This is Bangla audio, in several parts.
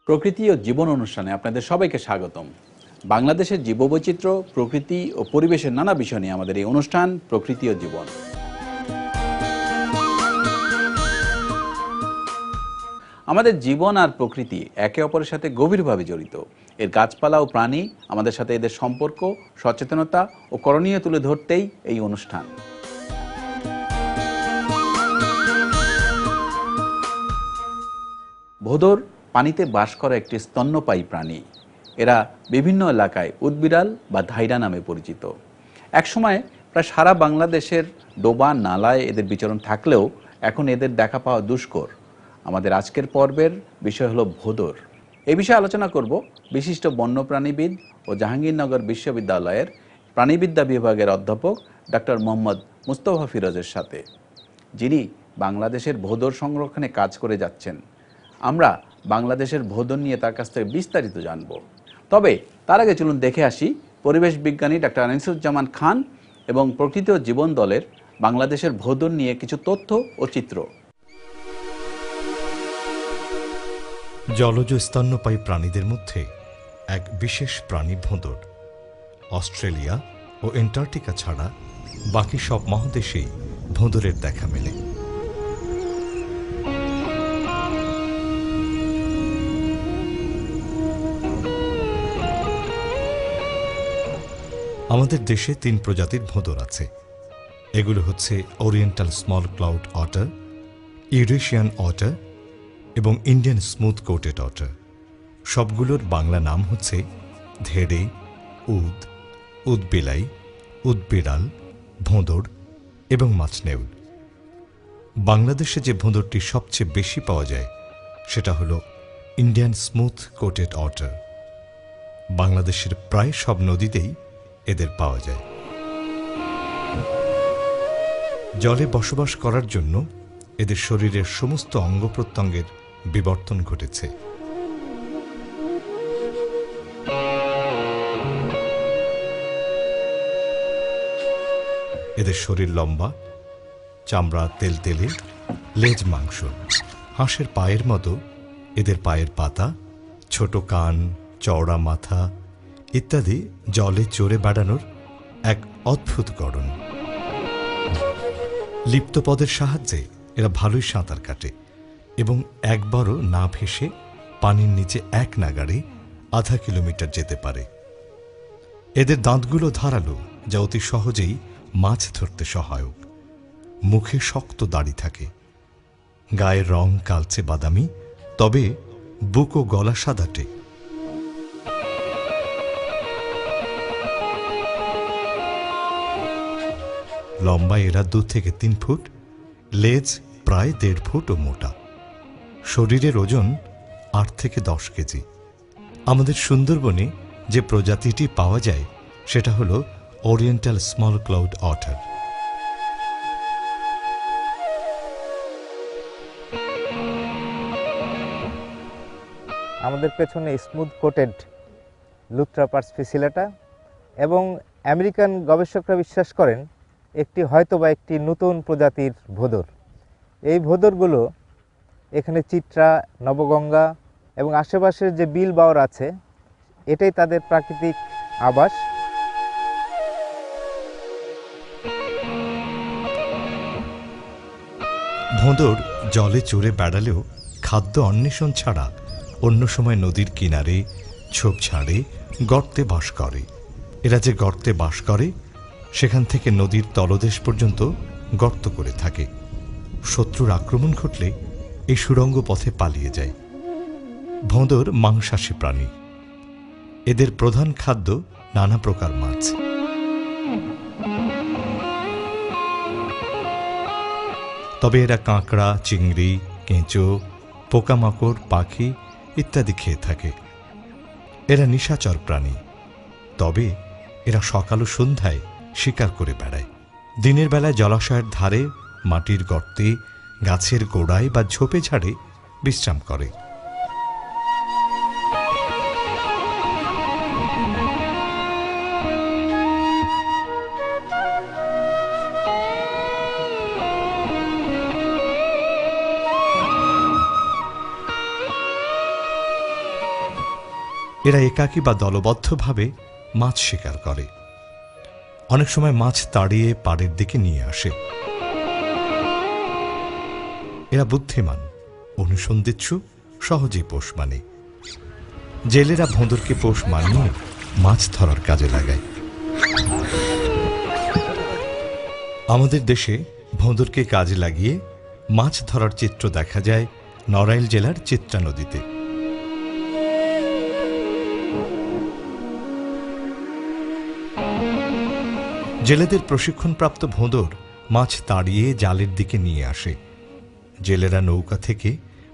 প্রকৃতি ও জীবন অনুষ্ঠানে আপনাদের সবাইকে স্বাগতম। বাংলাদেশের জীববৈচিত্র্য, প্রকৃতি ও পরিবেশের নানা বিষয় নিয়ে আমাদের এই অনুষ্ঠান প্রকৃতি ও জীবন। আমাদের জীবন আর প্রকৃতি একে অপরের সাথে গভীরভাবে জড়িত। এর গাছপালা ও প্রাণী আমাদের সাথে এদের সম্পর্ক, সচেতনতা ও করণীয় তুলে ধরতেই এই অনুষ্ঠান। ভোঁদর পানিতে বাস করা একটি স্তন্যপায়ী প্রাণী। এরা বিভিন্ন এলাকায় উদবিড়াল বা ধাইরা নামে পরিচিত। একসময় প্রায় সারা বাংলাদেশের ডোবা নালায় এদের বিচরণ থাকলেও এখন এদের দেখা পাওয়া দুষ্কর। আমাদের আজকের পর্বের বিষয় হলো ভোঁদর। এই বিষয়ে আলোচনা করব বিশিষ্ট বন্যপ্রাণীবিদ ও জাহাঙ্গীরনগর বিশ্ববিদ্যালয়ের প্রাণীবিদ্যা বিভাগের অধ্যাপক ডক্টর মোহাম্মদ মুস্তফা ফিরোজের সাথে, যিনি বাংলাদেশের ভোঁদর সংরক্ষণে কাজ করে যাচ্ছেন। আমরা বাংলাদেশের ভোঁদর নিয়ে তার কাছ থেকে বিস্তারিত জানব। তবে তার আগে চলুন দেখে আসি পরিবেশ বিজ্ঞানী ডক্টর আনিসুজ্জামান খান এবং প্রকৃতি ও জীবন দলের বাংলাদেশের ভোঁদর নিয়ে কিছু তথ্য ও চিত্র। জলজ স্তন্যপায়ী প্রাণীদের মধ্যে এক বিশেষ প্রাণী ভোঁদর। অস্ট্রেলিয়া ও অ্যান্টার্কটিকা ছাড়া বাকি সব মহাদেশেই ভোঁদরের দেখা মেলে। আমাদের দেশে 3 প্রজাতির ভোঁদর আছে। এগুলো হচ্ছে ওরিয়েন্টাল স্মল ক্লাউড অটার, ইউরেশিয়ান অটার এবং ইন্ডিয়ান স্মুথ কোটেড অটার। সবগুলোর বাংলা নাম হচ্ছে ধেড়ে, উদ, উদবিলাই, উদবিড়াল, ভোঁদর এবং মাছনেউল। বাংলাদেশে যে ভোঁদরটি সবচেয়ে বেশি পাওয়া যায় সেটা হলো ইন্ডিয়ান স্মুথ কোটেড অটার। বাংলাদেশের প্রায় সব নদীতেই এদের পাওয়া যায়। জলে বসবাস করার জন্য এদের শরীরের সমস্ত অঙ্গ প্রত্যঙ্গের বিবর্তন ঘটেছে। এদের শরীর লম্বা, চামড়া তেলতেলে, লেজ মাংস। হাঁসের পায়ের মতো এদের পায়ের পাতা, ছোট কান, চওড়া মাথা ইত্যাদি জলে চড়ে বেড়ানোর এক অদ্ভুত গড়ন। লিপ্তপদের সাহায্যে এরা ভালোই সাঁতার কাটে এবং একবারও না ভেসে পানির নিচে এক নাগাড়ে আধা কিলোমিটার যেতে পারে। এদের দাঁতগুলো ধারালো, যা অতি সহজেই মাছ ধরতে সহায়ক। মুখে শক্ত দাড়ি থাকে। গায়ের রং কালচে বাদামি, তবে বুক ও গলা সাদাটে। লম্বা এরা 2 থেকে 3 ফুট, লেজ প্রায় 1.5 ফুট ও মোটা। শরীরের ওজন 8 থেকে 10 কেজি। আমাদের সুন্দরবনে যে প্রজাতিটি পাওয়া যায় সেটা হলো ওরিয়েন্টাল স্মল ক্লাউড অটার। আমাদের পেছনে স্মুথ কোটেড লুথ্রাপার্স ফিসিলাটা এবং আমেরিকান গবেষকরা বিশ্বাস করেন হয়তোবা একটি নতুন প্রজাতির ভোঁদর। এই ভোঁদরগুলো এখানে চিত্রা, নবগঙ্গা এবং আশেপাশের যে বিল বাওর আছে এটাই তাদের প্রাকৃতিক আবাস। ভোঁদর জলে চড়ে বেড়ালেও খাদ্য অন্বেষণ ছাড়া অন্য সময় নদীর কিনারে, ঝোপঝাড়ে, গর্তে বাস করে। এরা যে গর্তে বাস করে সেখান থেকে নদীর তলদেশ পর্যন্ত গর্ত করে থাকে। শত্রুর আক্রমণ ঘটলে এই সুড়ঙ্গ পথে পালিয়ে যায়। ভোঁদর মাংসাশী প্রাণী। এদের প্রধান খাদ্য নানা প্রকার মাছ। তবে এরা কাঁকড়া, চিংড়ি, কেঁচো, পোকামাকড়, পাখি ইত্যাদি খেয়ে থাকে। এরা নিশাচর প্রাণী, তবে এরা সকাল ও সন্ধ্যায় শিকার করে বেড়ায়। দিনের বেলায় জলাশয়ের ধারে, মাটির গর্তে, গাছের গোড়ায় বা ঝোপে ঝাড়ে বিশ্রাম করে। এরা একাকী বা দলবদ্ধভাবে মাছ শিকার করে। অনেক সময় মাছ তাড়িয়ে পাড়ের দিকে নিয়ে আসে। এরা বুদ্ধিমান, অনুসন্ধিৎসু, সহজেই পোষ মানে। জেলেরা ভোঁদরকে পোষ মানিয়ে মাছ ধরার কাজে লাগায়। আমাদের দেশে ভোঁদরকে কাজে লাগিয়ে মাছ ধরার চিত্র দেখা যায় নড়াইল জেলার চিত্রা নদীতে। জেলেদের প্রশিক্ষণপ্রাপ্ত ভোঁদর মাছ তাড়িয়ে জালের দিকে নিয়ে আসে। জেলেরা নৌকা থেকে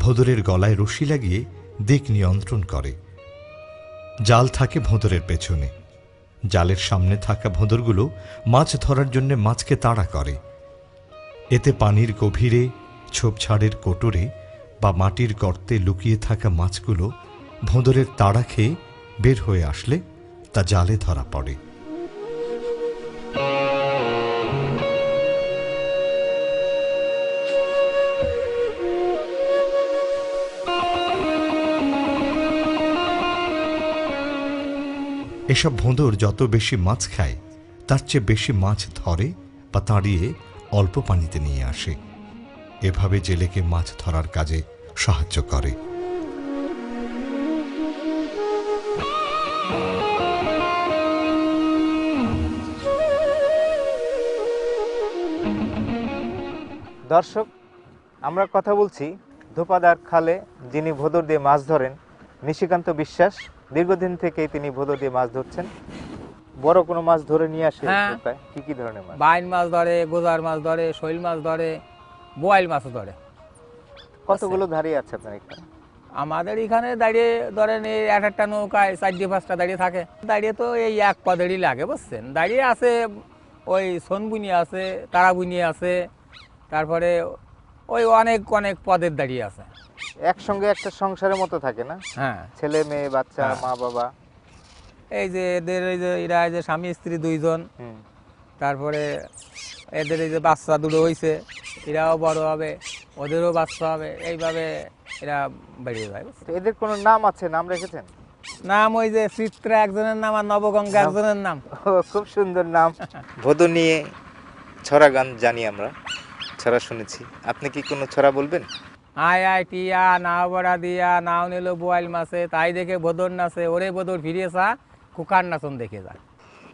ভোঁদরের গলায় রশি লাগিয়ে দিক নিয়ন্ত্রণ করে। জাল থাকে ভোঁদরের পেছনে। জালের সামনে থাকা ভোঁদরগুলো মাছ ধরার জন্য মাছকে তাড়া করে। এতে পানির গভীরে, ঝোপঝাড়ের কোটরে বা মাটির গর্তে লুকিয়ে থাকা মাছগুলো ভোঁদরের তাড়া খেয়ে বের হয়ে আসলে তা জালে ধরা পড়ে। এসব ভোঁদর যত বেশি মাছ খায়, তার চেয়ে বেশি মাছ ধরে বা তাড়িয়ে অল্প পানিতে নিয়ে আসে। এভাবে জেলেকে মাছ ধরার কাজে সাহায্য করে। দর্শক, আমরা কথা বলছি ধোপাদার খালে যিনি ভোঁদর দিয়ে মাছ ধরেন, নিশিকান্ত বিশ্বাস। দীর্ঘদিন থেকেই তিনি ভোঁদর দিয়ে মাছ ধরছেন। বড় কোনো মাছ ধরে নিয়ে আসে? হ্যাঁ। কি কি ধরনের মাছ? বাইন মাছ ধরে, গোজার মাছ ধরে, শৈল মাছ ধরে, বোয়াল মাছও ধরে। কতগুলো দাঁড়িয়ে আছে আপনার এখানে? আমাদের এখানে দাঁড়িয়ে ধরেন এই এক একটা নৌকায় 4-5টা দাঁড়িয়ে থাকে। দাঁড়িয়ে তো এই এক পদেরই লাগে, বুঝছেন। দাঁড়িয়ে আছে ওই সোনবুনি আছে, তারাবুনি আছে, তারপরে ওই অনেক অনেক পদের দাঁড়িয়ে আছে। একসঙ্গে একটা সংসারের মতো থাকে না? হ্যাঁ, ছেলে মেয়ে, বাচ্চা, হ্যাঁ। মা বাবা। এই যে এদের এই যে এরা এই যে স্বামী স্ত্রী 2 জন, হুম। তারপরে এদের এই যে বাচ্চা 2টো হয়েছে, এরাও বড় হবে, ওদেরও বাচ্চা হবে, এইভাবে এরা বেরিয়ে যায়। তো এদের কোনো নাম আছে? নাম রেখেছেন? নাম ওই যে চিত্রা একজনের নাম আর নবগঙ্গা একজনের নাম। ও, খুব সুন্দর নাম। ভোঁদর নিয়ে ছড়া গান জানি আমরা, ছড়া শুনেছি। আপনি কি কোনো ছড়া বলবেন? আয় আয় টিয়া নাও বড়া দিয়া নাও নিল বোয়াল মাছে, তাই দেখে ভোদর নাচে, ওরে ভোদর ফিরে চা, কুকার নাচন দেখে যায়।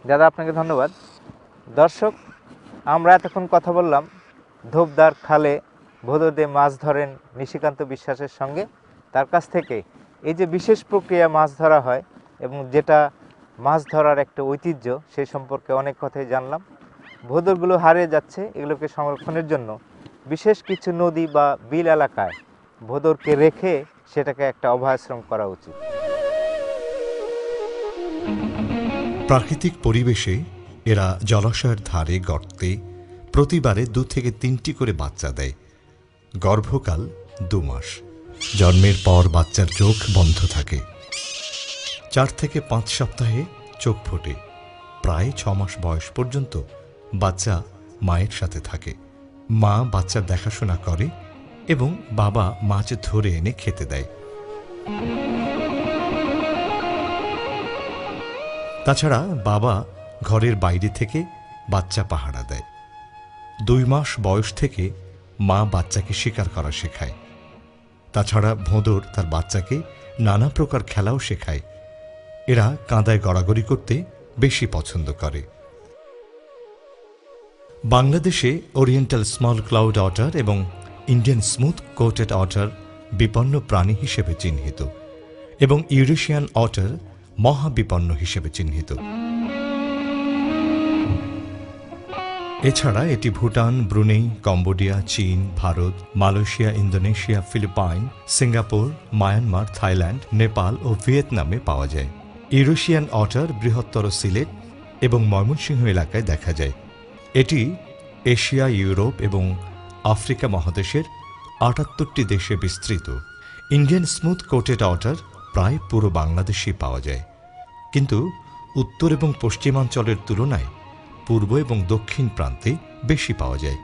দাদা, আপনাকে ধন্যবাদ। দর্শক, আমরা এতক্ষণ কথা বললাম ধোপদার খালে ভোঁদর দিয়ে মাছ ধরেন নিশিকান্ত বিশ্বাসের সঙ্গে। তার কাছ থেকে এই যে বিশেষ প্রক্রিয়া মাছ ধরা হয় এবং যেটা মাছ ধরার একটা ঐতিহ্য, সে সম্পর্কে অনেক কথাই জানলাম। ভোঁদরগুলো হারিয়ে যাচ্ছে, এগুলোকে সংরক্ষণের জন্য বিশেষ কিছু নদী বা বিল এলাকায় ভোঁদরকে রেখে সেটাকে একটা অভয়াশ্রম করা উচিত। প্রাকৃতিক পরিবেশে এরা জলাশয়ের ধারে, গর্তে প্রতিবারে 2 থেকে 3টি করে বাচ্চা দেয়। গর্ভকাল 2 মাস। জন্মের পর বাচ্চার চোখ বন্ধ থাকে। 4 থেকে 5 সপ্তাহে চোখ ফোটে। প্রায় 6 মাস বয়স পর্যন্ত বাচ্চা মায়ের সাথে থাকে। মা বাচ্চার দেখাশোনা করে এবং বাবা মাছ ধরে এনে খেতে দেয়। তাছাড়া বাবা ঘরের বাইরে থেকে বাচ্চা পাহারা দেয়। 2 মাস বয়স থেকে মা বাচ্চাকে শিকার করা শেখায়। তাছাড়া ভোঁদর তার বাচ্চাকে নানা প্রকার খেলাও শেখায়। এরা কাঁদায় গড়াগড়ি করতে বেশি পছন্দ করে। বাংলাদেশে ওরিয়েন্টাল স্মল ক্লাউড অটার এবং ইন্ডিয়ান স্মুথ কোটেড অটার বিপন্ন প্রাণী হিসেবে চিহ্নিত এবং ইউরেশিয়ান অটার মহাবিপন্ন হিসেবে চিহ্নিত। এছাড়া এটি ভুটান, ব্রুনেই, কম্বোডিয়া, চীন, Bharat, Malaysia, Indonesia, Philippines, Singapore, Myanmar, Thailand, Nepal ও ভিয়েতনামে পাওয়া যায়। ইউরেশিয়ান অটার বৃহত্তর সিলেট এবং ময়মনসিংহ এলাকায় দেখা যায়। এটি এশিয়া, ইউরোপ এবং আফ্রিকা মহাদেশের ৭৮টি দেশে বিস্তৃত। ইন্ডিয়ান স্মুথ কোটেড অটার প্রায় পুরো বাংলাদেশেই পাওয়া যায়, কিন্তু উত্তর এবং পশ্চিমাঞ্চলের তুলনায় পূর্ব এবং দক্ষিণ প্রান্তে বেশি পাওয়া যায়।